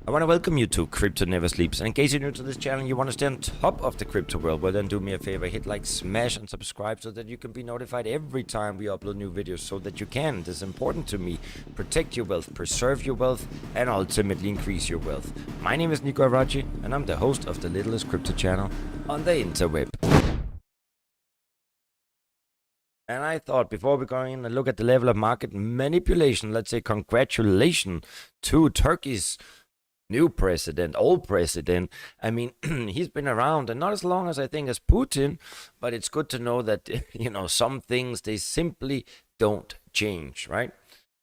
I want to welcome you to Crypto Never Sleeps, and in case you're new to this channel and you want to stay on top of the crypto world, well then do me a favor, hit like, smash and subscribe so that you can be notified every time we upload new videos, so that you can, this is important to me, protect your wealth, preserve your wealth, and ultimately increase your wealth. My name is Nico Arachi, and I'm the host of the littlest crypto channel on the interweb. And I thought, before we go in and look at the level of market manipulation, let's say congratulations to Turkey's new president, old president. I mean, he's been around, and not as long as I think as Putin, but it's good to know that, you know, some things, they simply don't change, right?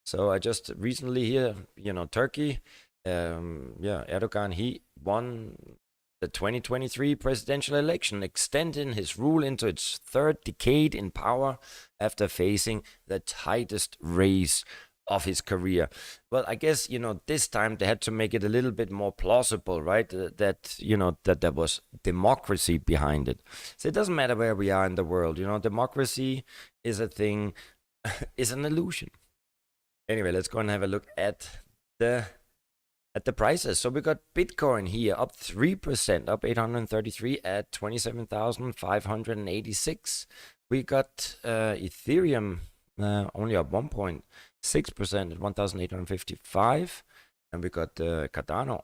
So I just recently here, you know, Turkey, Erdogan, he won the 2023 presidential election, extending his rule into its third decade in power after facing the tightest race of his career. Well, I guess, you know, this time they had to make it a little bit more plausible, right? That, you know, that there was democracy behind it. So it doesn't matter where we are in the world, you know, democracy is a thing, is an illusion. Anyway, let's go and have a look at the prices. So we got Bitcoin here up 3%, up 833 at 27,586. We got Ethereum only up 1.6% at 1,855, and we got Cardano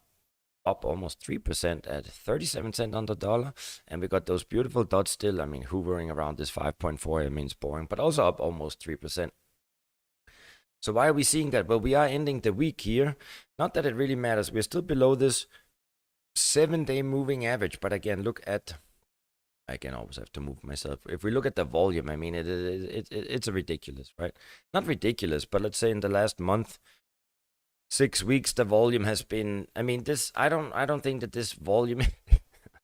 up almost 3% at 37 cents on the dollar, and we got those beautiful dots still, I mean, hovering around this 5.4. I mean, it's boring, but also up almost 3%. So why are we seeing that? Well, we are ending the week here. Not that it really matters. We're still below this 7-day moving average, but again, look at, I can always have to move myself. If we look at the volume, I mean, it's a ridiculous, right? Not ridiculous, but let's say in the last month, 6 weeks, the volume has been, I mean, this, I don't think that this volume,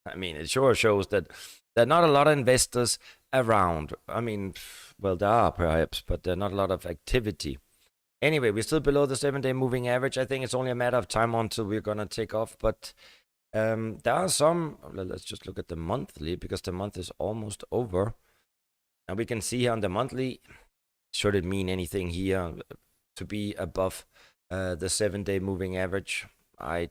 I mean, it sure shows that there are not a lot of investors around. I mean, well, there are perhaps, but there are not a lot of activity. Anyway, we're still below the 7-day moving average. I think it's only a matter of time until we're going to take off, but there are some, let's just look at the monthly, because the month is almost over. And we can see here on the monthly, should it mean anything here to be above the 7-day moving average? I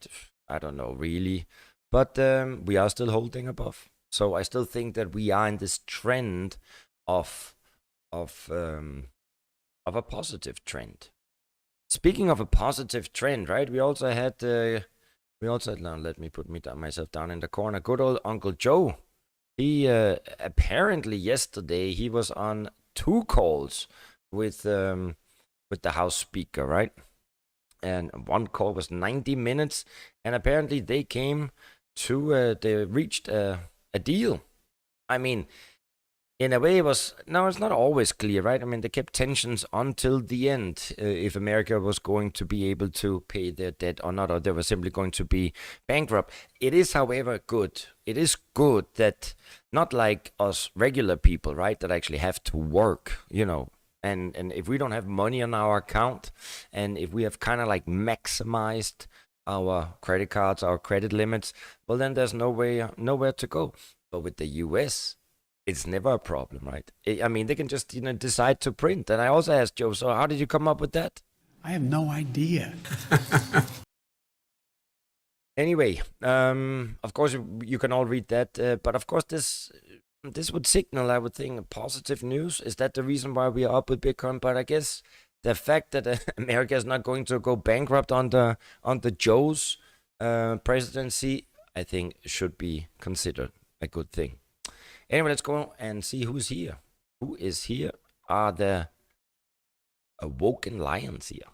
don't know really, but we are still holding above. So I still think that we are in this trend of a positive trend. Speaking of a positive trend, right? We also had now let me put myself down in the corner. Good old Uncle Joe. He apparently yesterday he was on 2 calls with the House Speaker, right? And one call was 90 minutes, and apparently they came to they reached a deal. I mean, in a way, it's not always clear, right? I mean, they kept tensions until the end, if America was going to be able to pay their debt or not, or they were simply going to be bankrupt. It is, however, good. It is good that, not like us regular people, right, that actually have to work, you know, and if we don't have money on our account, and if we have kind of like maximized our credit cards, our credit limits, well, then there's nowhere to go. But with the US, it's never a problem, right? I mean, they can just, you know, decide to print. And I also asked Joe, so how did you come up with that? I have no idea. Anyway, of course, you can all read that. But of course, this would signal, I would think, positive news. Is that the reason why we are up with Bitcoin? But I guess the fact that America is not going to go bankrupt under Joe's presidency, I think should be considered a good thing. Anyway, let's go and see who's here. Who is here? Are the awoken lions here?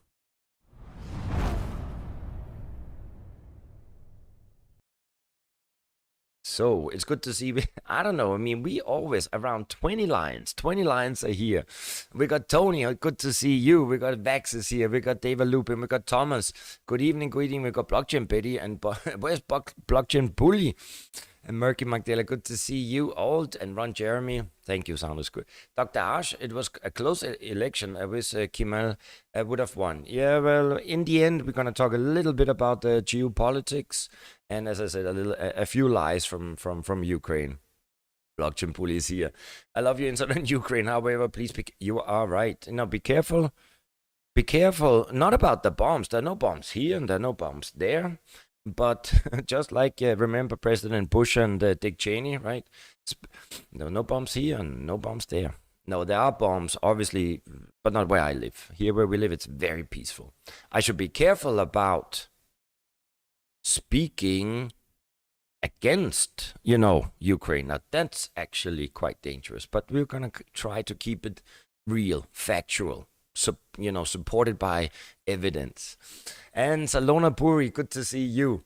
So it's good to see. I don't know. I mean, we always around 20 lions. 20 lions are here. We got Tony. Good to see you. We got Vax is here. We got David Lupin. We got Thomas. Good evening. Good evening. We got Blockchain Betty. And where's Blockchain Bully? And Murky Magdala, good to see you. Old and Ron Jeremy, thank you, sound is good. Dr. Ash, it was a close election. I wish Kemal would have won. Yeah, well, in the end, we're going to talk a little bit about the geopolitics. And as I said, a few lies from Ukraine. Blockchain Police here. I love you in southern Ukraine. However, please, you are right. You know, be careful. Be careful, not about the bombs. There are no bombs here and there are no bombs there. But just like remember President Bush and Dick Cheney, right? There were no bombs here and no bombs there. No, there are bombs, obviously, but not where I live. Here where we live, it's very peaceful. I should be careful about speaking against, Ukraine. Now, that's actually quite dangerous, but we're going to try to keep it real, factual, supported by evidence. And Salona Puri, good to see you.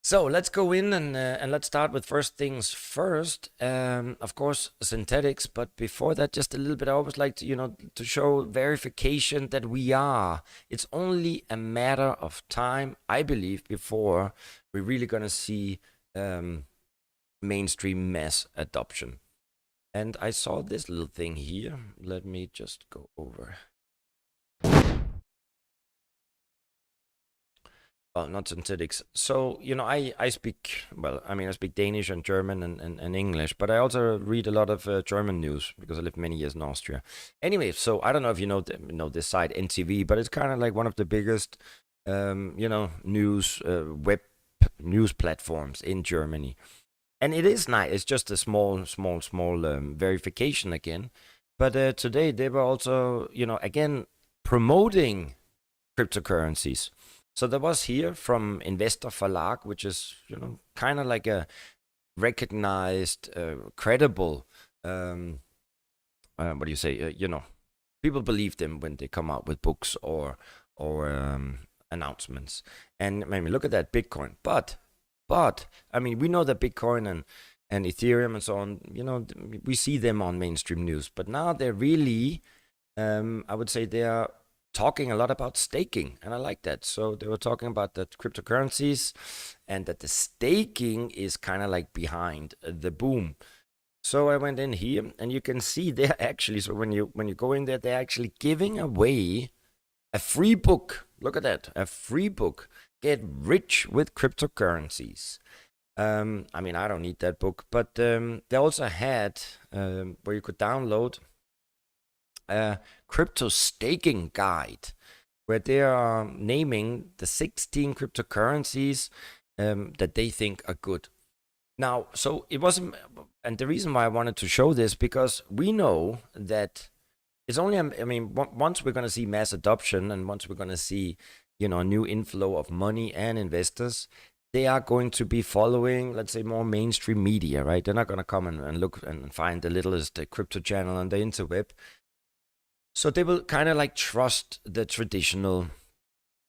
So let's go in and let's start with first things first. Of course, Synthetix, but before that, just a little bit, I always like to, to show verification that it's only a matter of time, I believe, before we're really going to see mainstream mass adoption. And I saw this little thing here. Let me just go over. Well, not Synthetix. So, I speak, I speak Danish and German and English, but I also read a lot of German news because I lived many years in Austria. Anyway, so I don't know if you know this site, NTV, but it's kind of like one of the biggest, news, web news platforms in Germany. And it is nice. It's just a small verification again. But today they were also, again, promoting cryptocurrencies. So there was here from Investor Verlag, which is, kind of like a recognized, credible, what do you say? People believe them when they come out with books or announcements. And I mean, look at that Bitcoin. But I mean, we know that Bitcoin and Ethereum and so on, we see them on mainstream news. But now they're really, I would say they are talking a lot about staking, and I like that. So they were talking about that cryptocurrencies and that the staking is kind of like behind the boom. So I went in here and you can see they're actually, so when you go in there, they're actually giving away a free book. Look at that, a free book. Get Rich with Cryptocurrencies. I mean, I don't need that book, but they also had where you could download a crypto staking guide where they are naming the 16 cryptocurrencies that they think are good. Now, so it wasn't, and the reason why I wanted to show this, because we know that it's only, I mean, once we're going to see mass adoption and once we're going to see, a new inflow of money and investors, they are going to be following, let's say, more mainstream media, right? They're not going to come and look and find the littlest crypto channel on the interweb. So they will kind of like trust the traditional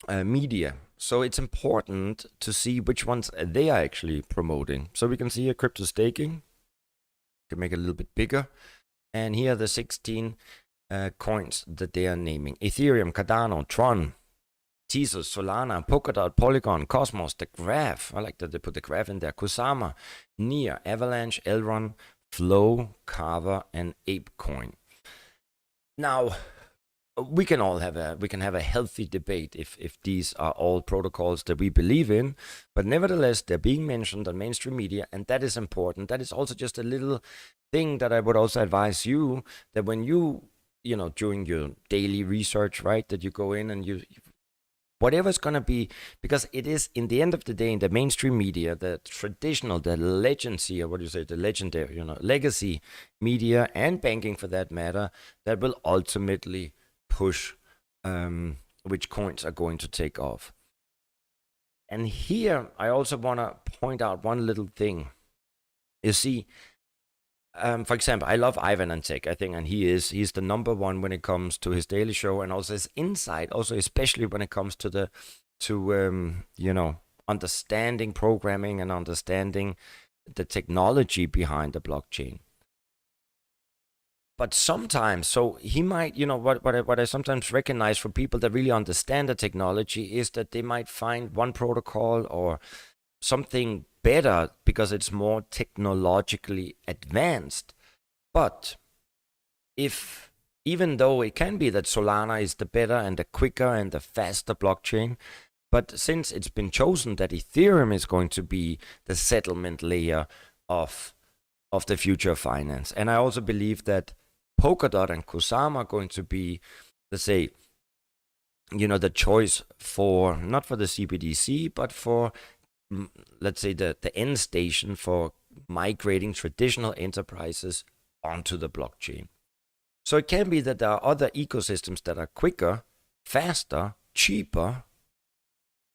media. So it's important to see which ones they are actually promoting. So we can see here crypto staking. Can make it a little bit bigger. And here are the 16 coins that they are naming. Ethereum, Cardano, Tron, Tezos, Solana, Polkadot, Polygon, Cosmos, the Graph. I like that they put the Graph in there. Kusama, Near, Avalanche, Elrond, Flow, Carver, and ApeCoin. Now, we can have a healthy debate if these are all protocols that we believe in, but nevertheless, they're being mentioned on mainstream media, and that is important. That is also just a little thing that I would also advise you, that when you during your daily research, right, that you go in and you whatever it's going to be, because it is, in the end of the day, in the mainstream media, the traditional, the legacy, or what do you say, the legendary, legacy media and banking for that matter, that will ultimately push which coins are going to take off. And here, I also want to point out one little thing. You see, for example, I love Ivan and Tech, I think, and he's the number one when it comes to his daily show and also his insight, also especially when it comes to understanding programming and understanding the technology behind the blockchain. But sometimes, so he might, what I sometimes recognize for people that really understand the technology is that they might find one protocol or something better because it's more technologically advanced. But even though it can be that Solana is the better and the quicker and the faster blockchain, but since it's been chosen that Ethereum is going to be the settlement layer of the future of finance, and I also believe that Polkadot and Kusama are going to be, let's say, the choice for, not for the CBDC, but for, let's say, the end station for migrating traditional enterprises onto the blockchain. So it can be that there are other ecosystems that are quicker, faster, cheaper,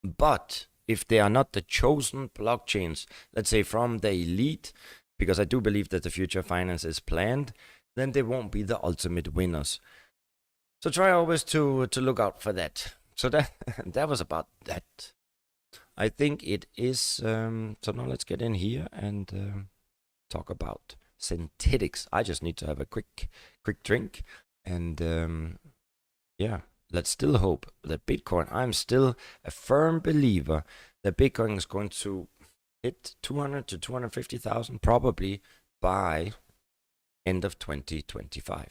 but if they are not the chosen blockchains, let's say from the elite, because I do believe that the future of finance is planned, then they won't be the ultimate winners. So try always to look out for that. So that was about that. I think it is, so now let's get in here and talk about Synthetix. I just need to have a quick drink, and yeah, let's still hope that Bitcoin, I'm still a firm believer that Bitcoin is going to hit 200 to 250,000 probably by end of 2025.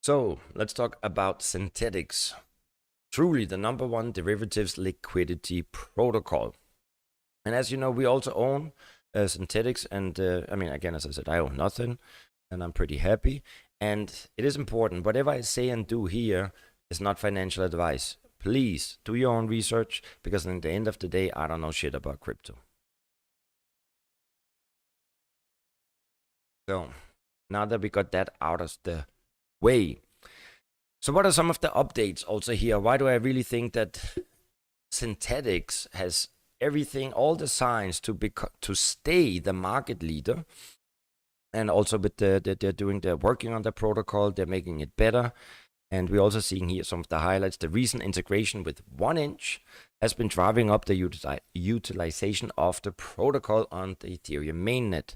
So let's talk about Synthetix. Truly the #1 derivatives liquidity protocol. And as you know, we also own Synthetix, and I mean, again, as I said, I own nothing, and I'm pretty happy. And it is important, whatever I say and do here is not financial advice. Please do your own research, because at the end of the day, I don't know shit about crypto. So now that we got that out of the way, so what are some of the updates also here? Why do I really think that Synthetix has everything, all the signs to stay the market leader? And also with they're working on the protocol, they're making it better. And we're also seeing here some of the highlights. The recent integration with 1inch has been driving up the utilization of the protocol on the Ethereum mainnet.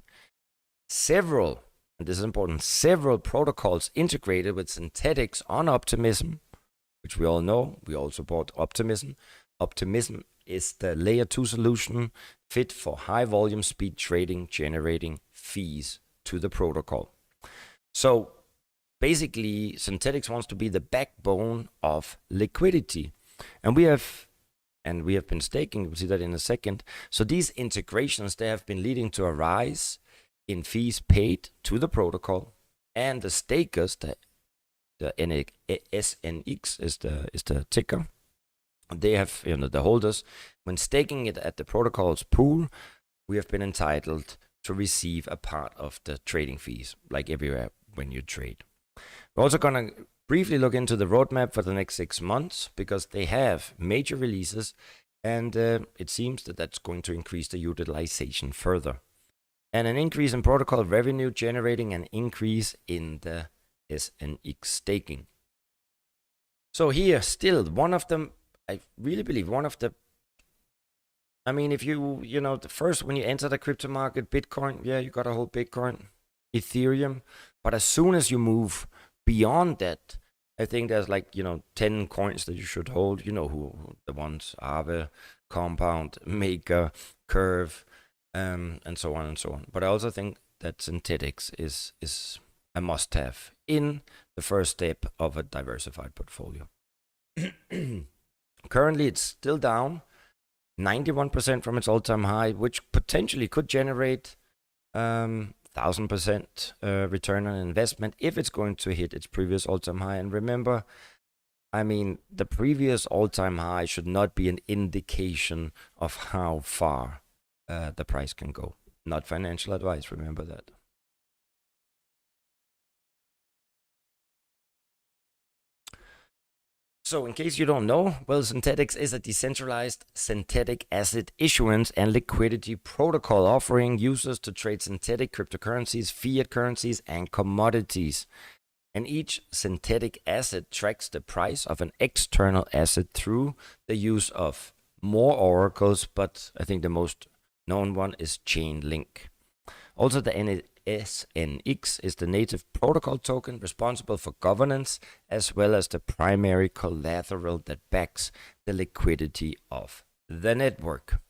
Several, and this is important, several protocols integrated with Synthetix on Optimism, which we all know. We all support Optimism. Optimism is the layer 2 solution fit for high volume speed trading, generating fees to the protocol. So basically, Synthetix wants to be the backbone of liquidity. And we have been staking, we'll see that in a second. So these integrations, they have been leading to a rise in fees paid to the protocol, and the stakers, the SNX is the ticker. They have, the holders, when staking it at the protocol's pool, we have been entitled to receive a part of the trading fees, like everywhere when you trade. We're also going to briefly look into the roadmap for the next 6 months, because they have major releases, and it seems that that's going to increase the utilization further. And an increase in protocol revenue, generating an increase in the SNX staking. So here, still, one of them, I really believe one of the, I mean, if the first, when you enter the crypto market, Bitcoin, yeah, you got to hold Bitcoin, Ethereum. But as soon as you move beyond that, I think there's like, 10 coins that you should hold. You know who the ones are: Compound, Maker, Curve, and so on and so on. But I also think that Synthetix is a must-have in the first step of a diversified portfolio. Currently, it's still down 91% from its all-time high, which potentially could generate 1,000% return on investment if it's going to hit its previous all-time high. And remember, I mean, the previous all-time high should not be an indication of how far the price can go. Not financial advice, remember that. So in case you don't know, well, Synthetix is a decentralized synthetic asset issuance and liquidity protocol offering users to trade synthetic cryptocurrencies, fiat currencies, and commodities. And each synthetic asset tracks the price of an external asset through the use of more oracles, but I think the most known one is Chainlink. Also, the SNX is the native protocol token responsible for governance, as well as the primary collateral that backs the liquidity of the network.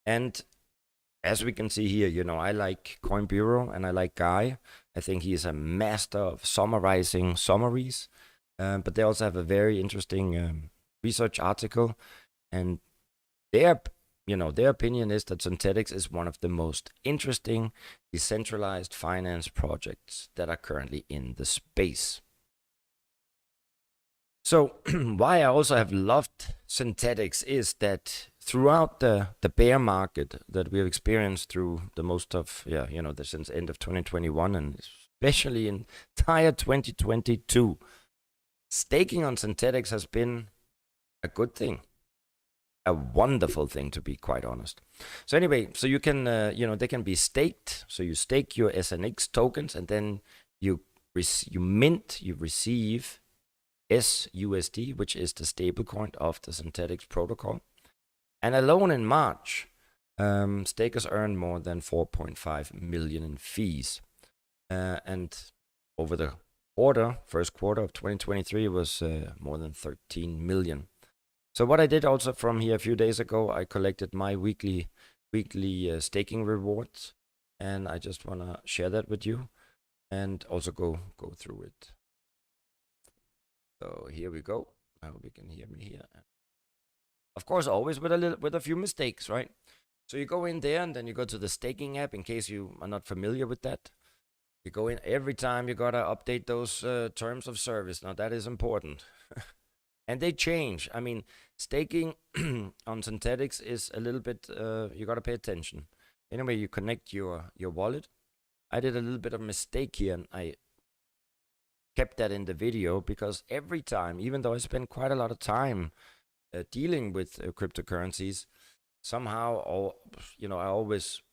And as we can see here, I like Coin Bureau and I like Guy. I think he is a master of summarizing summaries. But they also have a very interesting research article, and their opinion is that Synthetix is one of the most interesting decentralized finance projects that are currently in the space. So why I also have loved Synthetix is that throughout the bear market that we have experienced through the most of, since end of 2021 and especially in entire 2022, staking on Synthetix has been a good thing. A wonderful thing, to be quite honest. So anyway, so you can, they can be staked. So you stake your SNX tokens and then you receive SUSD, which is the stablecoin of the Synthetix protocol. And alone in March, stakers earned more than 4.5 million in fees. And over the first quarter of 2023 was more than 13 million. So what I did also from here a few days ago, I collected my weekly staking rewards, and I just want to share that with you and also go through it. So here we go. I hope you can hear me here. Of course, always with a few mistakes, right? So you go in there and then you go to the staking app in case you are not familiar with that. You go in every time, you gotta update those terms of service. Now that is important. And they change. I mean, staking on Synthetix is a little bit, you gotta pay attention. Anyway, you connect your wallet. I did a little bit of mistake here and I kept that in the video because every time, even though I spend quite a lot of time dealing with cryptocurrencies, somehow, I always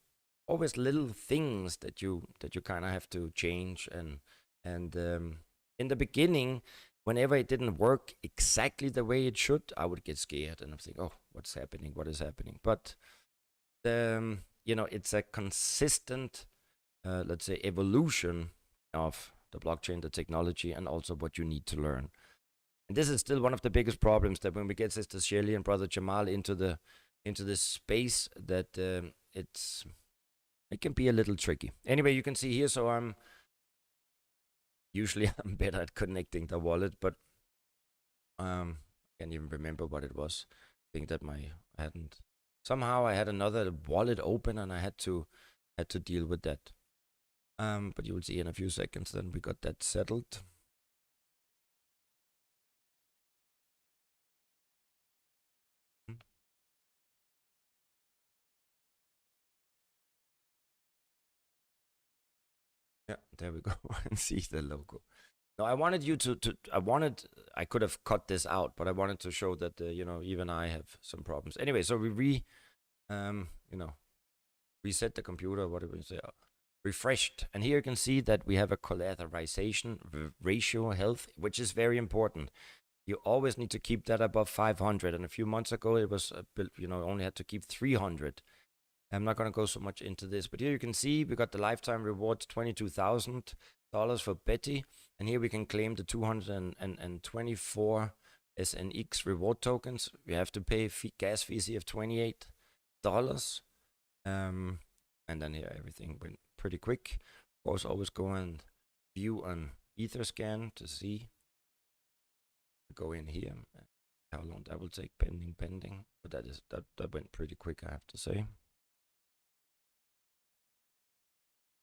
little things that you kind of have to change. And in the beginning, whenever it didn't work exactly the way it should, I would get scared and I'm thinking, oh, what's happening? What is happening? But it's a consistent, let's say, evolution of the blockchain, the technology, and also what you need to learn. And this is still one of the biggest problems, that when we get Sister Shirley and Brother Jamal into this space, that it can be a little tricky. Anyway, you can see here, so I'm better at connecting the wallet, but I can't even remember what it was. I think that somehow I had another wallet open and I had to deal with that. But you will see in a few seconds, then we got that settled. Yeah, there we go. And see the logo. No, I wanted you I could have cut this out, but I wanted to show that, even I have some problems. Anyway, so we reset the computer, what do we say? Refreshed. And here you can see that we have a collateralization ratio health, which is very important. You always need to keep that above 500. And a few months ago, it was, only had to keep 300. I'm not going to go so much into this, but here you can see we got the lifetime rewards, $22,000 for Betty. And here we can claim the 224 SNX reward tokens. We have to pay gas fees of $28. And then here everything went pretty quick. Of course, always go and view an Etherscan to see. Go in here. How long that will take, pending. But that went pretty quick, I have to say.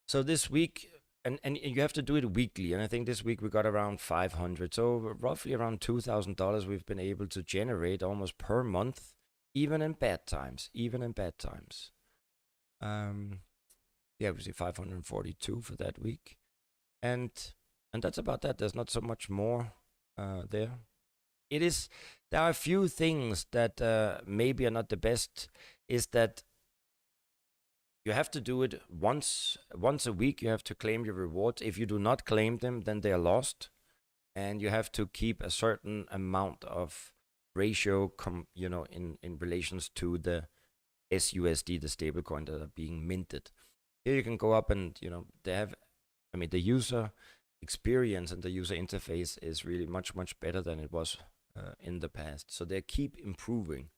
So this week, and you have to do it weekly, and I think this week we got around 500, so roughly around $2,000 we've been able to generate almost per month, even in bad times. Yeah, we see 542 for that week, and that's about that. There's not so much more there. There are a few things that maybe are not the best. Is that you have to do it once a week. You have to claim your rewards. If you do not claim them, then they are lost, and you have to keep a certain amount of ratio, in relations to the SUSD, the stablecoin that are being minted. Here you can go up and they have, the user experience and the user interface is really much better than it was in the past. So they keep improving,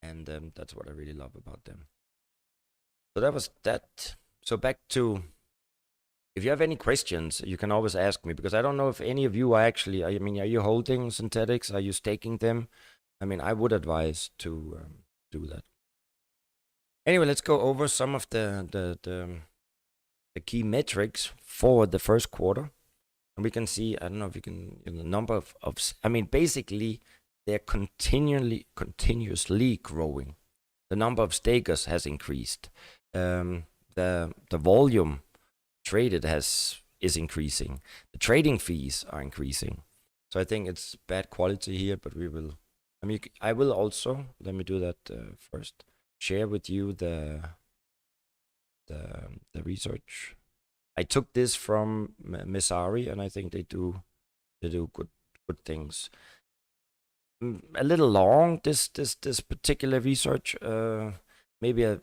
and that's what I really love about them. So that was that. So back to if you have any questions, you can always ask me, because I don't know if any of you are actually, I mean, are you holding Synthetix? Are you staking them? I mean, I would advise to do that. Anyway, let's go over some of the key metrics for the first quarter. And we can see, I don't know if you can, the number of I mean, basically, they're continuously growing. The number of stakers has increased. The volume traded is increasing. The trading fees are increasing. So I think it's bad quality here, but we will, I mean, I will also, let me do that first, share with you the research. I took this from Messari, and I think they do good things. A little long, this particular research, maybe a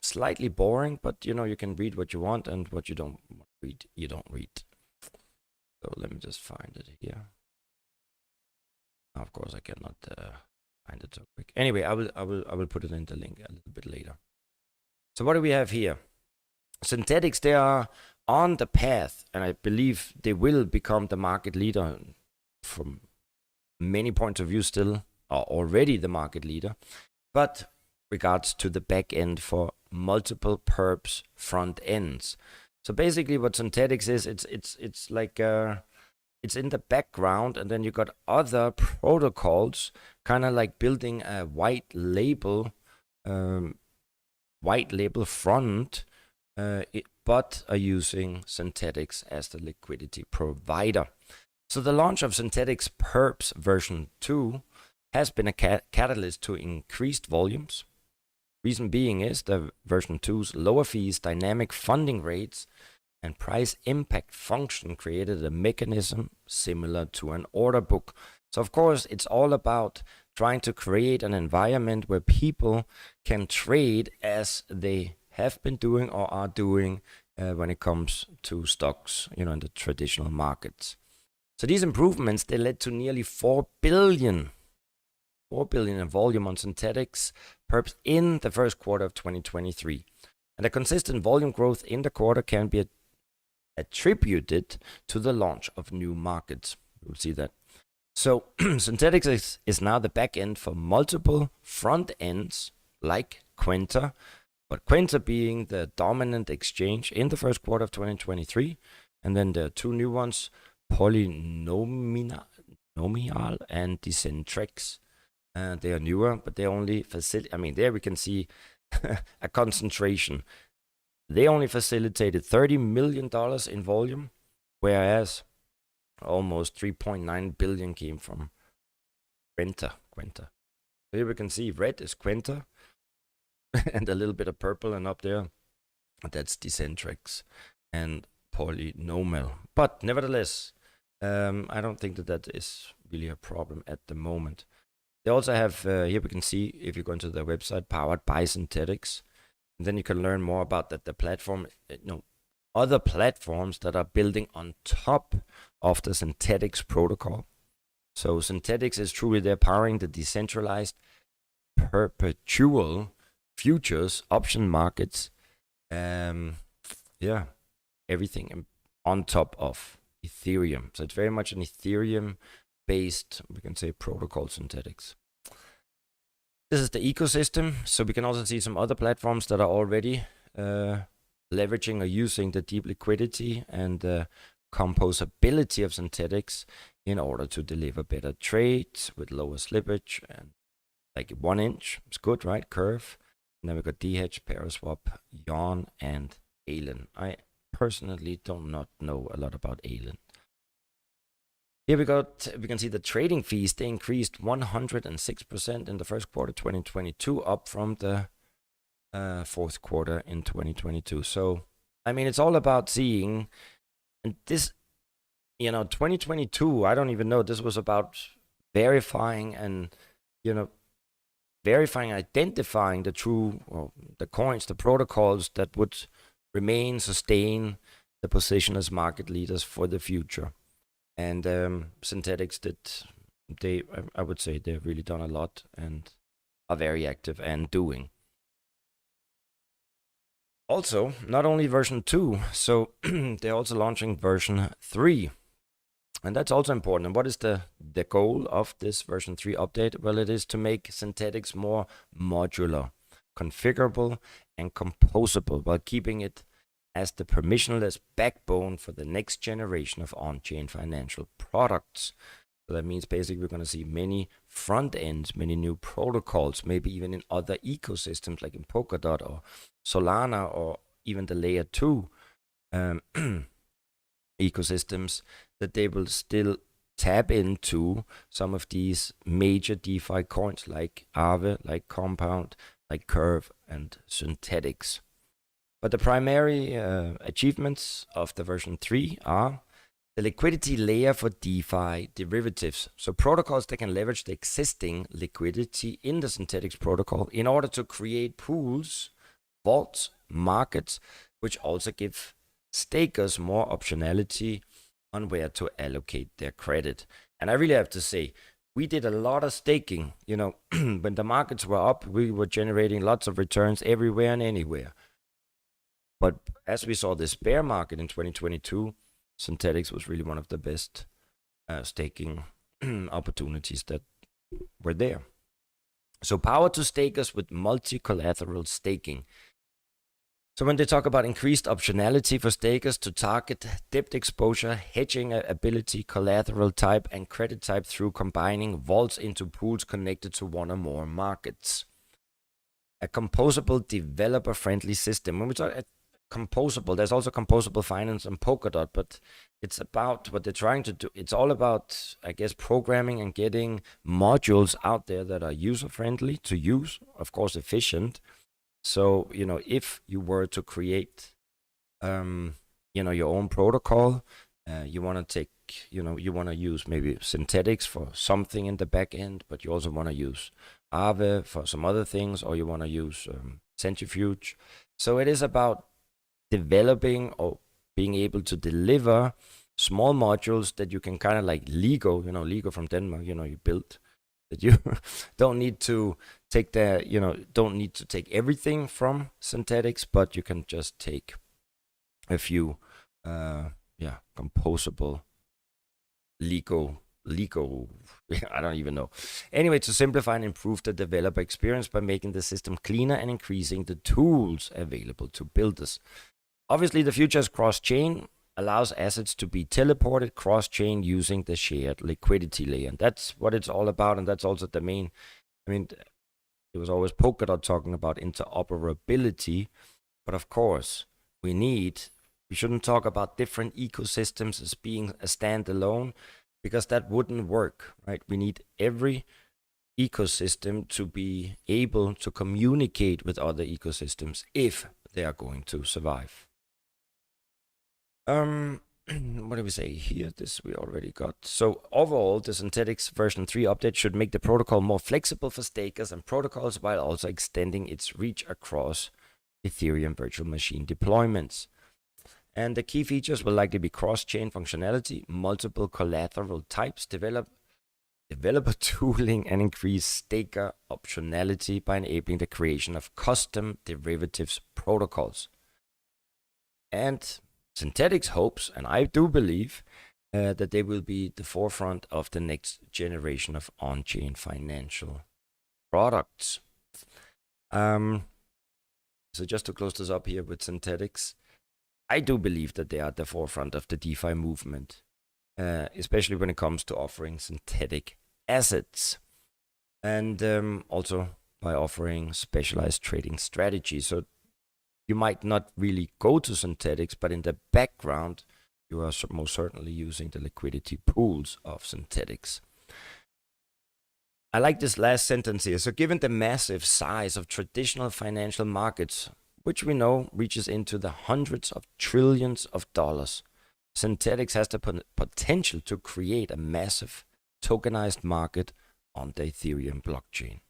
slightly boring, but you know, you can read what you want, and what you don't read, you don't read. So let me just find it here. Of course, I cannot find it so quick. Anyway, I will put it in the link a little bit later. So what do we have here? Synthetix, they are on the path, and I believe they will become the market leader from many points of view. Still are already the market leader, but regards to the back end for multiple perps front ends. So basically what Synthetix is, it's like it's in the background, and then you got other protocols kind of like building a white label front, but are using Synthetix as the liquidity provider. So the launch of Synthetix PERPS version 2 has been a catalyst to increased volumes. Reason being is the version 2's lower fees, dynamic funding rates, and price impact function created a mechanism similar to an order book. So of course, it's all about trying to create an environment where people can trade as they have been doing or are doing when it comes to stocks, you know, in the traditional markets. So these improvements, they led to nearly 4 billion in volume on Synthetix perps in the first quarter of 2023. And a consistent volume growth in the quarter can be attributed to the launch of new markets. We'll see that. So Synthetix is now the back end for multiple front ends like Quenta, but Quenta being the dominant exchange in the first quarter of 2023. And then the two new ones, Polynomial and Decentrix. They are newer, but they only facilitate, I mean, there we can see a concentration. They only facilitated $30 million in volume, whereas almost 3.9 billion came from Quenta. So here we can see red is Quenta, and a little bit of purple, and up there, that's Decentrix and Polynomial. But nevertheless, I don't think that is really a problem at the moment. They also have, here we can see, if you go into their website, powered by Synthetix. And then you can learn more about that the platform, you know, other platforms that are building on top of the Synthetix protocol. So Synthetix is truly there powering the decentralized perpetual futures option markets. Yeah, everything on top of Ethereum. So it's very much an Ethereum based, we can say, protocol Synthetix. This is the ecosystem. So we can also see some other platforms that are already leveraging or using the deep liquidity and the composability of Synthetix in order to deliver better trades with lower slippage and like 1 inch. It's good, right? Curve. And then we got DH, Paraswap, Yarn, and ALN. I personally do not know a lot about ALN. Here we can see the trading fees. They increased 106% in the first quarter 2022, up from the fourth quarter in 2022. So, I mean, it's all about seeing, and this, you know, 2022, I don't even know, this was about verifying and, you know, identifying the true, well, the coins, the protocols that would sustain the position as market leaders for the future. And Synthetix I would say they've really done a lot and are very active and doing. Also, not only version 2, so they're also launching version 3. And that's also important. And what is the goal of this version 3 update? Well, it is to make Synthetix more modular, configurable, and composable, while keeping it as the permissionless backbone for the next generation of on-chain financial products. So that means basically we're going to see many front ends, many new protocols, maybe even in other ecosystems like in Polkadot or Solana or even the layer 2 ecosystems, that they will still tap into some of these major DeFi coins like Aave, like Compound, like Curve, and Synthetix. But the primary achievements of the version 3 are the liquidity layer for DeFi derivatives. So protocols that can leverage the existing liquidity in the Synthetix protocol in order to create pools, vaults, markets, which also give stakers more optionality on where to allocate their credit. And I really have to say, we did a lot of staking. You know, when the markets were up, we were generating lots of returns everywhere and anywhere. But as we saw this bear market in 2022, Synthetix was really one of the best staking opportunities that were there. So power to stakers with multi-collateral staking. So when they talk about increased optionality for stakers to target debt exposure, hedging ability, collateral type, and credit type through combining vaults into pools connected to one or more markets. A composable, developer-friendly system. When we talk composable, there's also composable finance and Polkadot, but it's about what they're trying to do. It's all about, I guess, programming and getting modules out there that are user-friendly to use, of course, efficient. So, you know, if you were to create, you know, your own protocol, you want to take, you know, you want to use maybe Synthetix for something in the back end, but you also want to use Aave for some other things, or you want to use Centrifuge. So it is about developing or being able to deliver small modules that you can kind of like Lego, you know, Lego from Denmark, you know, you build, that you don't need to take the, you know, don't need to take everything from Synthetix, but you can just take a few, composable Lego, I don't even know. Anyway, to simplify and improve the developer experience by making the system cleaner and increasing the tools available to builders. Obviously, the future is cross-chain, allows assets to be teleported cross-chain using the shared liquidity layer. And that's what it's all about, and that's also the main, I mean, it was always Polkadot talking about interoperability, but of course, we shouldn't talk about different ecosystems as being a standalone, because that wouldn't work, right? We need every ecosystem to be able to communicate with other ecosystems if they are going to survive. What do we say here? This we already got. So overall, the Synthetix version 3 update should make the protocol more flexible for stakers and protocols, while also extending its reach across Ethereum virtual machine deployments. And the key features will likely be cross-chain functionality, multiple collateral types, developer tooling, and increased staker optionality by enabling the creation of custom derivatives protocols. And Synthetix hopes, and I do believe, that they will be the forefront of the next generation of on-chain financial products. So just to close this up here with Synthetix, I do believe that they are at the forefront of the DeFi movement, especially when it comes to offering synthetic assets, and also by offering specialized trading strategies. So you might not really go to Synthetix, but in the background, you are most certainly using the liquidity pools of Synthetix. I like this last sentence here. So given the massive size of traditional financial markets, which we know reaches into the hundreds of trillions of dollars, Synthetix has the potential to create a massive tokenized market on the Ethereum blockchain.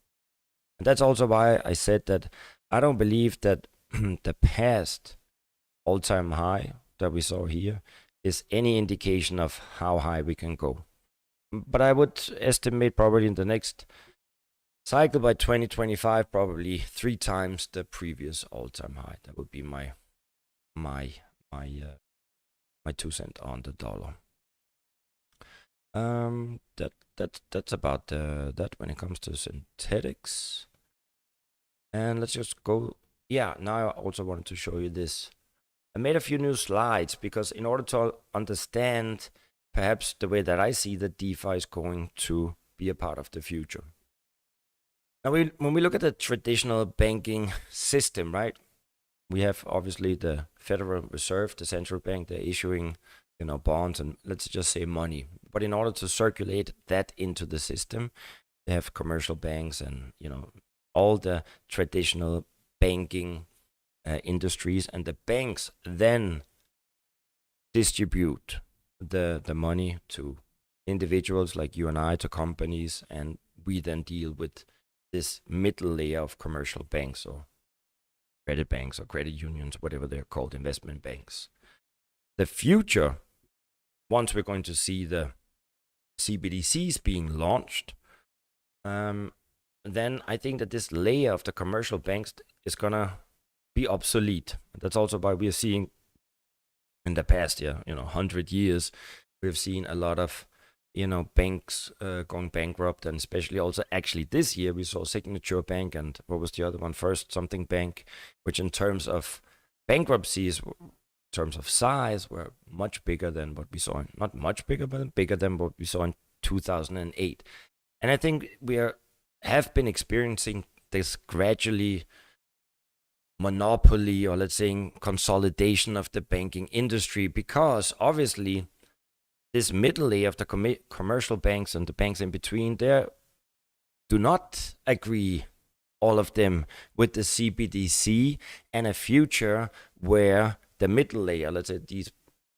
And that's also why I said that I don't believe that the past all-time high that we saw here is any indication of how high we can go. But I would estimate probably in the next cycle by 2025, probably 3 times the previous all-time high. That would be my 2 cents on the dollar. That's about that when it comes to Synthetix. And let's just go. Yeah, now I also wanted to show you this. I made a few new slides because in order to understand perhaps the way that I see that DeFi is going to be a part of the future. Now, when we look at the traditional banking system, right? We have obviously the Federal Reserve, the central bank, they're issuing, bonds and let's just say money. But in order to circulate that into the system, they have commercial banks and, all the traditional banking industries, and the banks then distribute the money to individuals like you and I, to companies, and we then deal with this middle layer of commercial banks or credit banks or credit unions, whatever they're called, investment banks. The future, once we're going to see the CBDCs being launched, then I think that this layer of the commercial banks is gonna be obsolete. That's also why we are seeing in the past 100 years, we've seen a lot of banks going bankrupt, and especially also actually this year we saw Signature Bank and what was the other one, First Something Bank, which in terms of bankruptcies, in terms of size, were much bigger than what we saw, not much bigger, but bigger than what we saw in 2008. And I think we have been experiencing this gradually monopoly, or let's say consolidation of the banking industry, because obviously this middle layer of the commercial banks and the banks in between, they do not agree, all of them, with the CBDC and a future where the middle layer, let's say these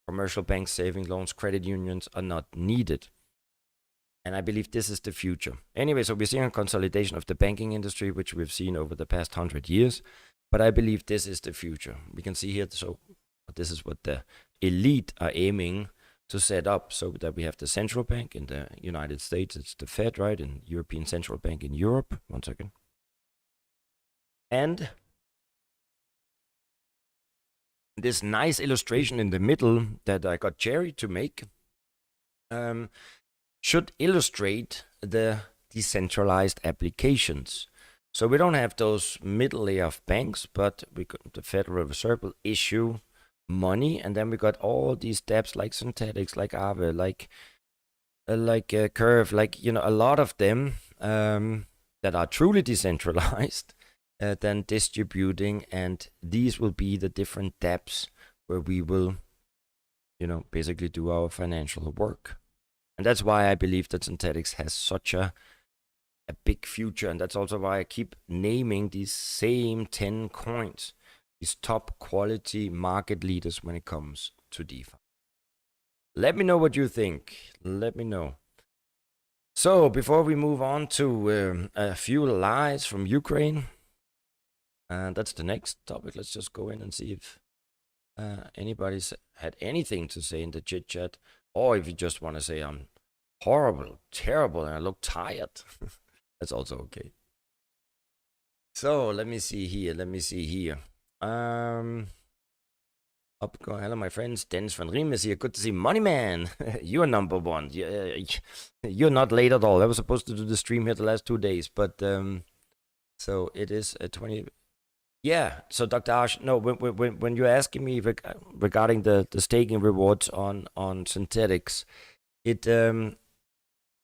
commercial banks, saving loans, credit unions, are not needed. And I believe this is the future. Anyway, so we're seeing a consolidation of the banking industry, which we've seen over the past 100 years. But I believe this is the future. We can see here, so this is what the elite are aiming to set up, so that we have the central bank in the United States, it's the Fed, right? And European Central Bank in Europe. One second. And this nice illustration in the middle that I got Jerry to make should illustrate the decentralized applications. So we don't have those middle layer of banks, but the Federal Reserve will issue money, and then we got all these dApps like Synthetix, like Aave, like Curve, like a lot of them that are truly decentralized, then distributing, and these will be the different dApps where we will, basically do our financial work. And that's why I believe that Synthetix has such a big future, and that's also why I keep naming these same 10 coins, these top quality market leaders when it comes to DeFi. Let me know what you think. Let me know. So before we move on to a few lies from Ukraine, and that's the next topic, let's just go in and see if anybody's had anything to say in the chit chat, or if you just want to say I'm horrible, terrible, and I look tired. That's also okay. So let me see here. Hello, my friends. Dennis van Riem is here. Good to see Money Man. You're number one. You're not late at all. I was supposed to do the stream here the last 2 days, but so it is 20. Yeah. So Dr. Ash, no, when you're asking me regarding the staking rewards on Synthetix, it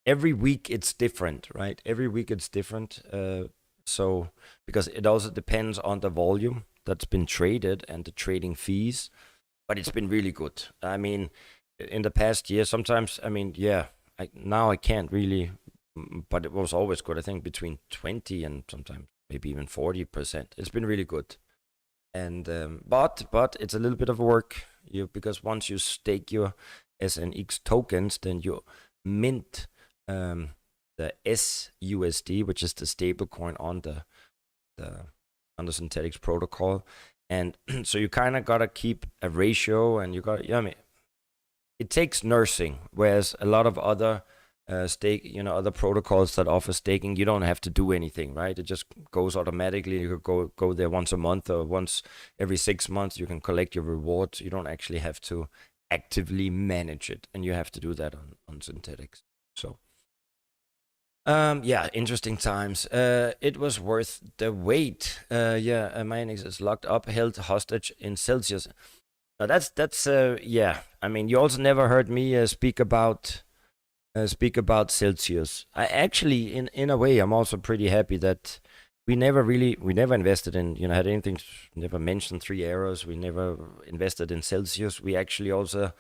every week it's different, right? Every week it's different. So because it also depends on the volume that's been traded and the trading fees, but it's been really good. I mean, in the past year, sometimes, I mean, yeah, now I can't really, but it was always good. I think between 20 and sometimes maybe even 40%. It's been really good. And but it's a little bit of work, because once you stake your SNX tokens, then you mint the SUSD, which is the stable coin on the Synthetix protocol, and so you kind of gotta keep a ratio, and you got, I mean, it takes nursing, whereas a lot of other stake, other protocols that offer staking, you don't have to do anything, right? It just goes automatically. You could go there once a month or once every 6 months. You can collect your rewards. You don't actually have to actively manage it, and you have to do that on Synthetix. So yeah, interesting times. It was worth the wait. My index is locked up, held hostage in Celsius. Now that's yeah. I mean, you also never heard me speak about Celsius. I actually, in a way, I'm also pretty happy that we never invested in, had anything, never mentioned 3 arrows. We never invested in Celsius. We actually also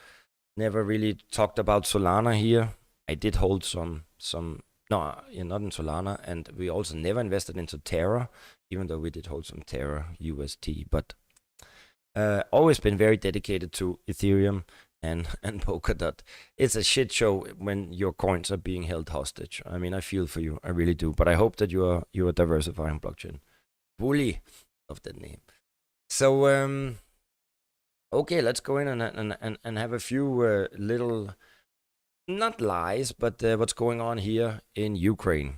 never really talked about Solana here. I did hold some, no, not in Solana, and we also never invested into Terra, even though we did hold some Terra UST, but always been very dedicated to Ethereum and Polkadot. It's a shit show when your coins are being held hostage. I mean, I feel for you, I really do. But I hope that you are diversifying blockchain. Bully, love that name. So okay, let's go in and have a few little, not lies, but what's going on here in Ukraine.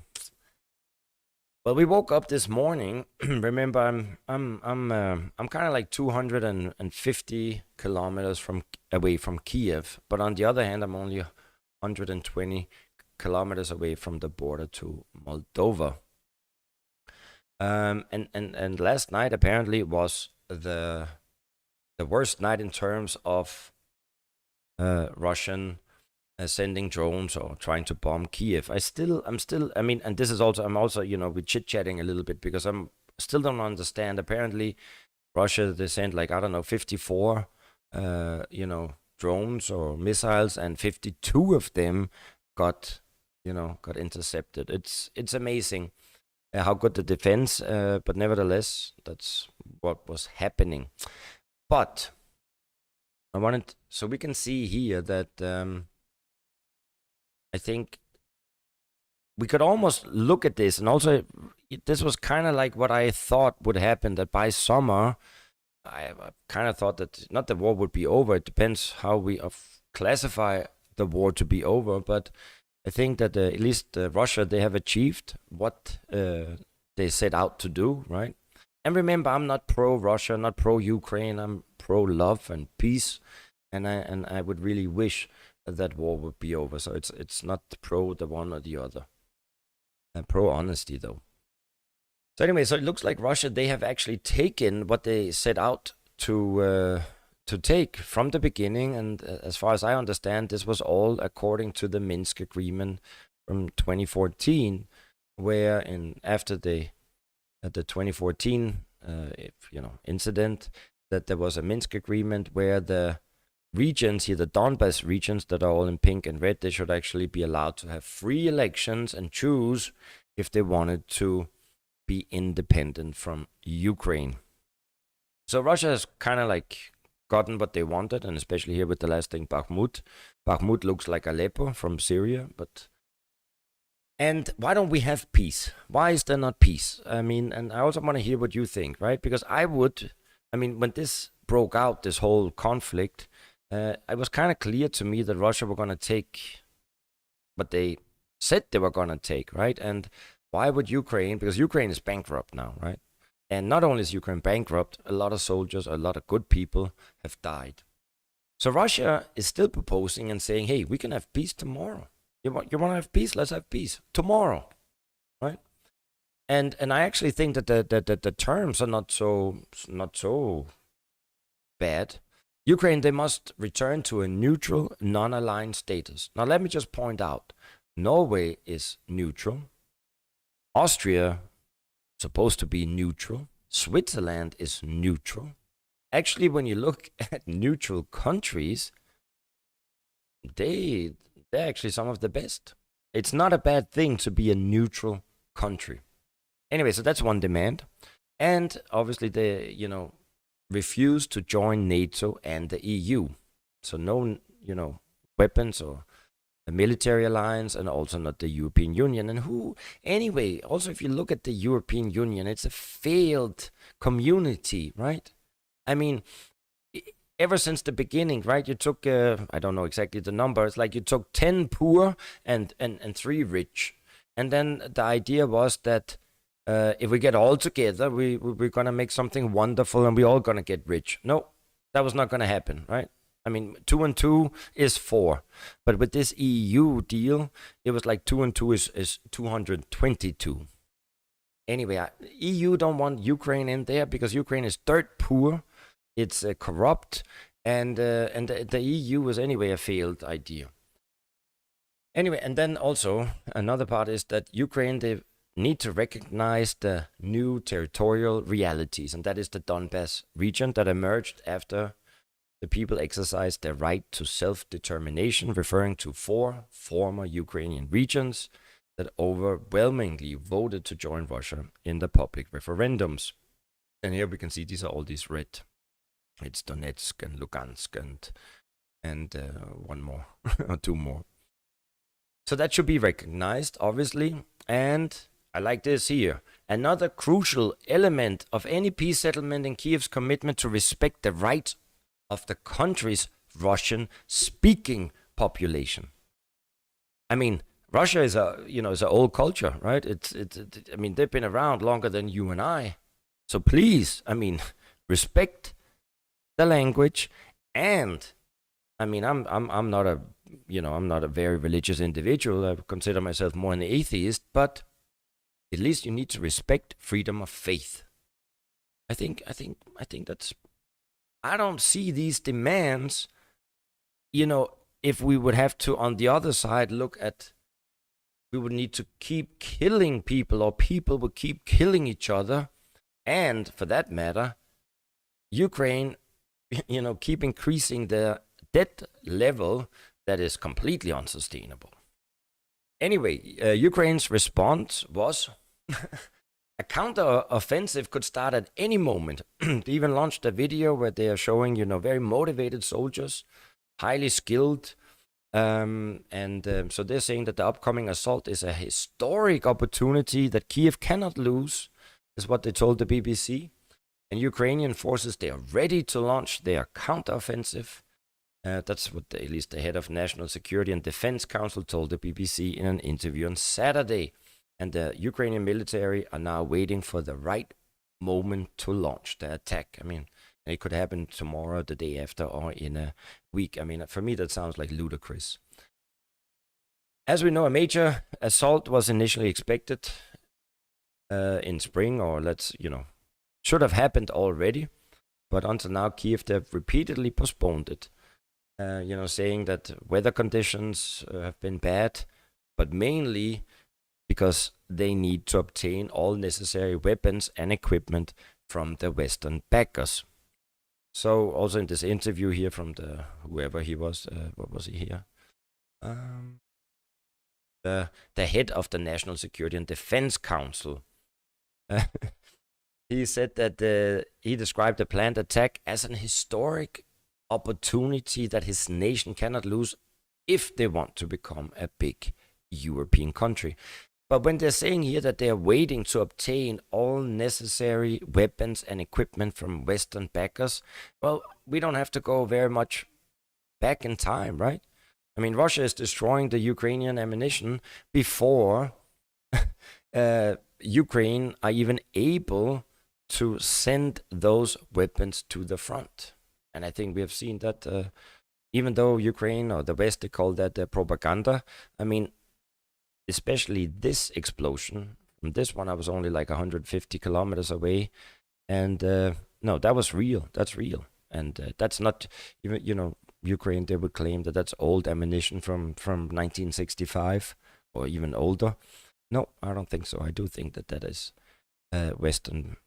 Well, we woke up this morning. Remember, I'm kind of like 250 kilometers away from Kiev, but on the other hand, I'm only 120 kilometers away from the border to Moldova. And last night apparently was the worst night in terms of Russian sending drones or trying to bomb Kiev. I'm still, I mean, and this is also, I'm also, we're chit-chatting a little bit because I'm still don't understand. Apparently, Russia, they sent like, I don't know, 54, drones or missiles, and 52 of them got intercepted. It's amazing how good the defense, but nevertheless, that's what was happening. But I wanted, so we can see here that I think we could almost look at this, and also this was kind of like what I thought would happen, that by summer, I kind of thought that not the war would be over. It depends how we classify the war to be over, but I think that at least Russia, they have achieved what they set out to do, right? And remember, I'm not pro-Russia, not pro-Ukraine. I'm pro-love and peace, and I would really wish that war would be over. So it's not pro the one or the other. And pro honesty though. So anyway, so it looks like Russia, they have actually taken what they set out to take from the beginning, and as far as I understand, this was all according to the Minsk agreement from 2014, where after the 2014 incident, that there was a Minsk agreement where the regions here, the Donbas regions that are all in pink and red, they should actually be allowed to have free elections and choose if they wanted to be independent from Ukraine. So Russia has kind of like gotten what they wanted, and especially here with the last thing, Bakhmut. Bakhmut looks like Aleppo from Syria, but... And why don't we have peace? Why is there not peace? I mean, and I also want to hear what you think, right? Because when this broke out, this whole conflict, it was kind of clear to me that Russia were going to take what they said they were going to take, right? And why would Ukraine? Because Ukraine is bankrupt now, right? And not only is Ukraine bankrupt, a lot of soldiers, a lot of good people have died. So Russia is still proposing and saying, hey, we can have peace tomorrow. You want to have peace? Let's have peace tomorrow, right? And I actually think that the terms are not so bad. Ukraine, they must return to a neutral, non-aligned status. Now, let me just point out, Norway is neutral. Austria, supposed to be neutral. Switzerland is neutral. Actually, when you look at neutral countries, they're actually some of the best. It's not a bad thing to be a neutral country. Anyway, so that's one demand. And obviously, they, refuse to join NATO and the EU. So no, weapons or a military alliance, and also not the European Union. And anyway, also if you look at the European Union, it's a failed community, right? I mean, ever since the beginning, right? You took, I don't know exactly the number. It's like you took 10 poor and 3 rich. And then the idea was that if we get all together, we're going to make something wonderful and we're all going to get rich. No, that was not going to happen, right? I mean, 2 and 2 is 4. But with this EU deal, it was like 2 and 2 is 222. Anyway, EU don't want Ukraine in there because Ukraine is dirt poor. It's corrupt. And the EU was anyway a failed idea. Anyway, and then also another part is that Ukraine, they need to recognize the new territorial realities, and that is the Donbas region that emerged after the people exercised their right to self-determination, referring to 4 former Ukrainian regions that overwhelmingly voted to join Russia in the public referendums. And here we can see these are all these red. It's Donetsk and Lugansk and one more or 2 more. So that should be recognized, obviously. And I like this here. Another crucial element of any peace settlement in Kiev's commitment to respect the rights of the country's Russian-speaking population. I mean, Russia is is an old culture, right? I mean, they've been around longer than you and I. So please, I mean, respect the language. And I mean, I'm not a I'm not a very religious individual. I consider myself more an atheist, but at least you need to respect freedom of faith. I think that's, I don't see these demands, if we would have to, on the other side, look at, we would need to keep killing people, or people would keep killing each other. And for that matter, Ukraine, keep increasing the debt level. That is completely unsustainable. Anyway, Ukraine's response was a counter-offensive could start at any moment. They even launched a video where they are showing, very motivated soldiers, highly skilled. So they're saying that the upcoming assault is a historic opportunity that Kiev cannot lose, is what they told the BBC. And Ukrainian forces, they are ready to launch their counter-offensive. That's what at least the head of National Security and Defense Council told the BBC in an interview on Saturday. And the Ukrainian military are now waiting for the right moment to launch the attack. I mean, it could happen tomorrow, the day after, or in a week. I mean, for me, that sounds like ludicrous. As we know, a major assault was initially expected in spring, or should have happened already. But until now, Kiev, they've repeatedly postponed it. Saying that weather conditions have been bad, but mainly because they need to obtain all necessary weapons and equipment from the Western backers. So also in this interview here from whoever he was, what was he here? The head of the National Security and Defense Council. He said that he described the planned attack as an historic opportunity that his nation cannot lose if they want to become a big European country. But when they're saying here that they're waiting to obtain all necessary weapons and equipment from Western backers, well, we don't have to go very much back in time, right? I mean, Russia is destroying the Ukrainian ammunition before Ukraine are even able to send those weapons to the front. And I think we have seen that even though Ukraine or the West, they call that propaganda. I mean, especially this explosion, from this one, I was only like 150 kilometers away. And no, that was real. That's real. And that's not even, Ukraine, they would claim that that's old ammunition from 1965 or even older. No, I don't think so. I do think that that is Western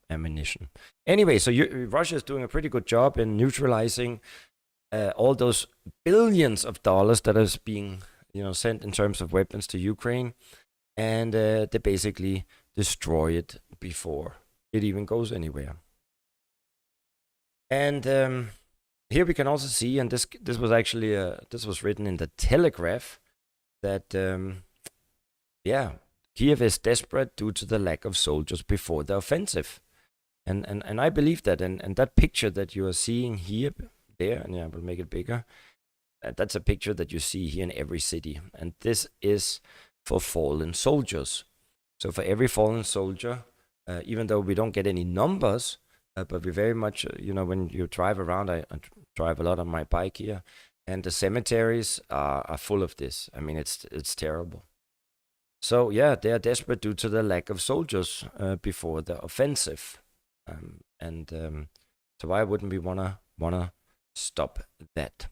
ammunition. Anyway, so Russia is doing a pretty good job in neutralizing all those billions of dollars that is being sent in terms of weapons to Ukraine, and they basically destroy it before it even goes anywhere. And here we can also see, and this was actually this was written in the Telegraph, that Kiev is desperate due to the lack of soldiers before the offensive. And I believe that, and that picture that you are seeing here, there, and yeah, we'll make it bigger. That's a picture that you see here in every city, and this is for fallen soldiers. So for every fallen soldier, even though we don't get any numbers, but we very much, when you drive around, I drive a lot on my bike here, and the cemeteries are full of this. I mean, it's terrible. So yeah, they are desperate due to the lack of soldiers before the offensive, so why wouldn't we wanna stop that?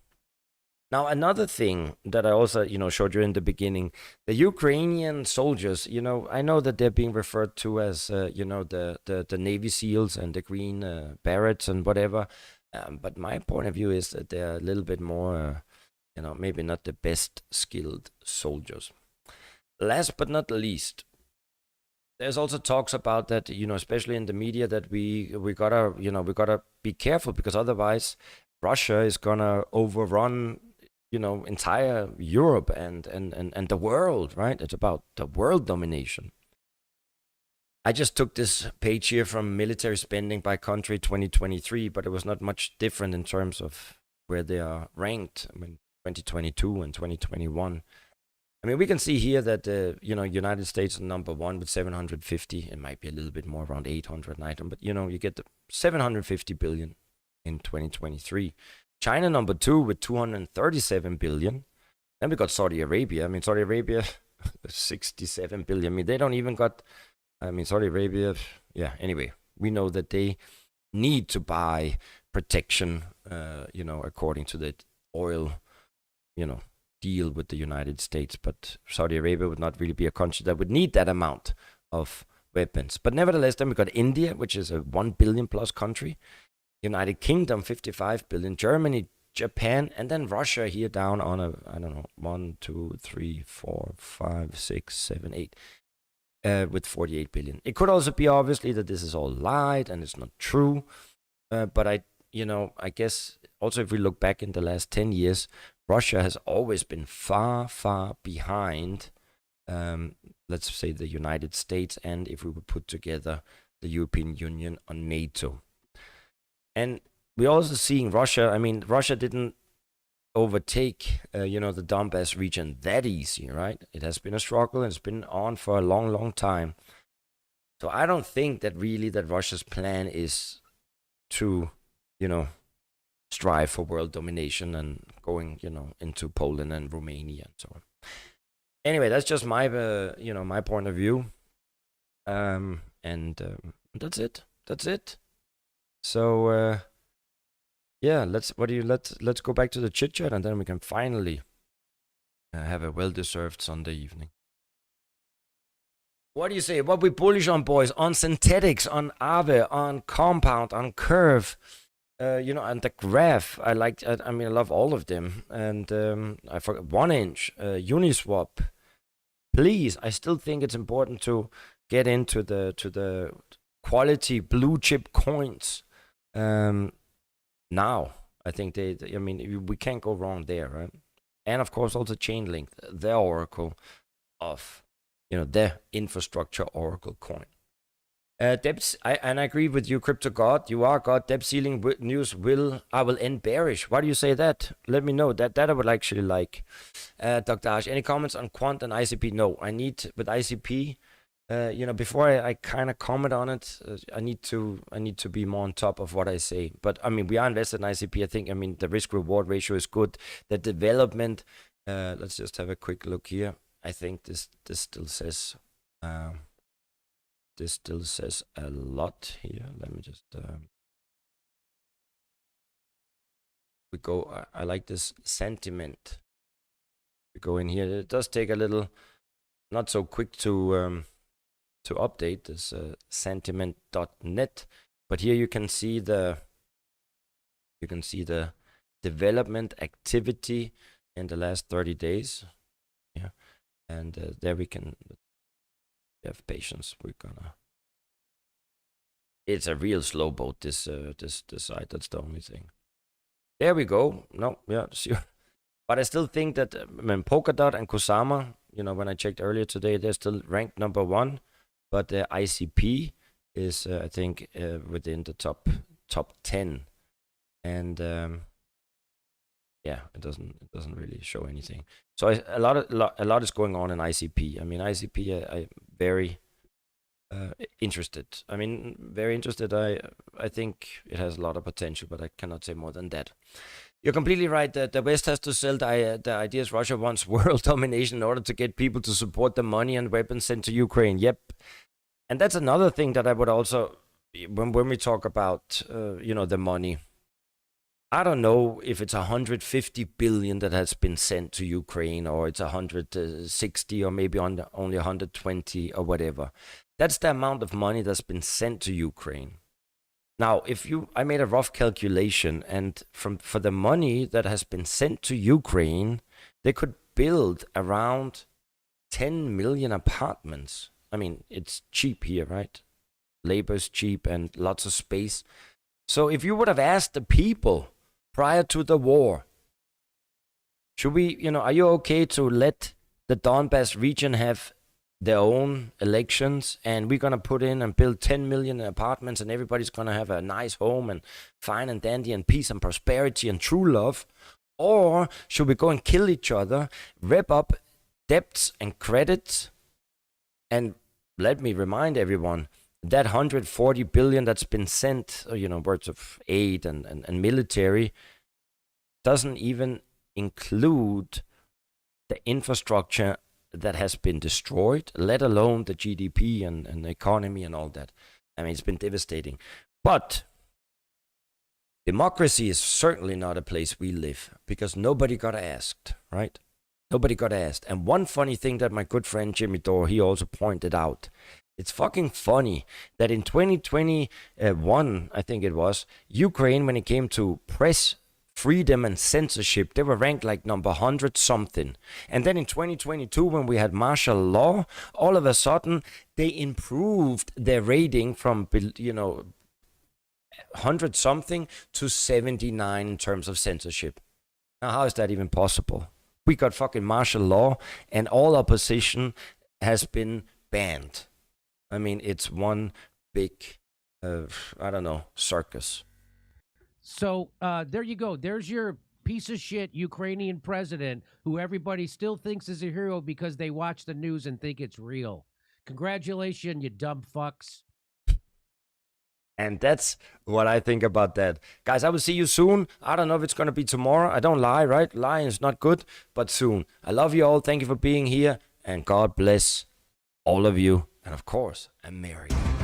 Now, another thing that I also, showed you in the beginning, the Ukrainian soldiers, I know that they're being referred to as, the Navy SEALs and the Green Berets and whatever. But my point of view is that they're a little bit more, maybe not the best skilled soldiers. Last but not least, there's also talks about that, especially in the media, that we gotta be careful, because otherwise Russia is gonna overrun entire Europe and the world, right? It's about the world domination. I just took this page here from military spending by country 2023, but it was not much different in terms of where they are ranked. I mean, 2022 and 2021. I mean, we can see here that United States is number one with 750. It might be a little bit more, around 800, 900, but you get the 750 billion in 2023. China number two with 237 billion. Then we got Saudi Arabia. I mean, Saudi Arabia, 67 billion. I mean, they don't even got, Saudi Arabia, yeah, anyway, we know that they need to buy protection, according to the oil, deal with the United States. But Saudi Arabia would not really be a country that would need that amount of weapons. But nevertheless, then we got India, which is a 1 billion plus country. United Kingdom, 55 billion, Germany, Japan, and then Russia here down on a, 1, 2, 3, 4, 5, 6, 7, 8, with 48 billion. It could also be obviously that this is all lied and it's not true, but I guess also if we look back in the last 10 years, Russia has always been far, far behind, let's say, the United States, and if we would put together the European Union on NATO. And we're also seeing Russia. I mean, Russia didn't overtake, the Donbass region that easy, right? It has been a struggle, and it's been on for a long, long time. So I don't think that really that Russia's plan is to, strive for world domination and going, into Poland and Romania and so on. Anyway, that's just my, my point of view. And that's it. That's it. So yeah, let's go back to the chit chat, and then we can finally have a well-deserved Sunday evening. What do you say? What we bullish on, boys? On Synthetix, on Aave, on Compound, on Curve, and the Graph. I love all of them. And I forgot 1inch, Uniswap. Please, I still think it's important to get into the quality blue chip coins. Now, I think we can't go wrong there, right? And of course, also Chainlink, the oracle of, the infrastructure oracle coin. Debs, I agree with you, Crypto God. You are God. Debt ceiling news I will end bearish. Why do you say that? Let me know. That I would actually like. Dr. Ash, any comments on Quant and ICP? No, I need with ICP. Before I kind of comment on it, I need to be more on top of what I say. But I mean, we are invested in ICP. I think, the risk reward ratio is good. The development, let's just have a quick look here. I think this still says a lot here. Let me just we go. I like this sentiment. We go in here. It does take a little, not so quick to update this sentiment.net, but here you can see the development activity in the last 30 days. Yeah, and there we can have patience. It's a real slow boat, this site. That's the only thing. There we go. No, yeah, sure. But I still think that Polkadot and Kusama, when I checked earlier today, they're still ranked number 1. But the ICP is I think within the top 10, and yeah, it doesn't really show anything. So a lot is going on in ICP. I mean, ICP, I very interested. I mean, very interested. I think it has a lot of potential, but I cannot say more than that. You're completely right that the West has to sell the ideas Russia wants world domination in order to get people to support the money and weapons sent to Ukraine. Yep. And that's another thing that I would also, when we talk about, the money, I don't know if it's 150 billion that has been sent to Ukraine, or it's 160, or maybe only 120 or whatever. That's the amount of money that's been sent to Ukraine. Now, I made a rough calculation, and for the money that has been sent to Ukraine, they could build around 10 million apartments. I mean, it's cheap here, right? Labor's cheap and lots of space. So if you would have asked the people prior to the war, should we, are you okay to let the Donbass region have their own elections, and we're going to put in and build 10 million apartments, and everybody's going to have a nice home and fine and dandy and peace and prosperity and true love? Or should we go and kill each other, rip up debts and credits? And let me remind everyone, that 140 billion that's been sent, words of aid and military, doesn't even include the infrastructure that has been destroyed, let alone the GDP and the economy and all that. I mean, it's been devastating. But democracy is certainly not a place we live, because nobody got asked, right? Nobody got asked. And one funny thing that my good friend Jimmy Dore, he also pointed out, it's fucking funny that in 2021, I think it was, Ukraine, when it came to press freedom and censorship, they were ranked like number 100 something. And then in 2022, when we had martial law, all of a sudden they improved their rating from 100 something to 79 in terms of censorship. Now, how is that even possible? We got fucking martial law, and all opposition has been banned. I mean, it's one big, circus. So there you go. There's your piece of shit Ukrainian president, who everybody still thinks is a hero because they watch the news and think it's real. Congratulations, you dumb fucks. And that's what I think about that. Guys, I will see you soon. I don't know if it's going to be tomorrow. I don't lie, right? Lying is not good, but soon. I love you all. Thank you for being here. And God bless all of you. And of course, America.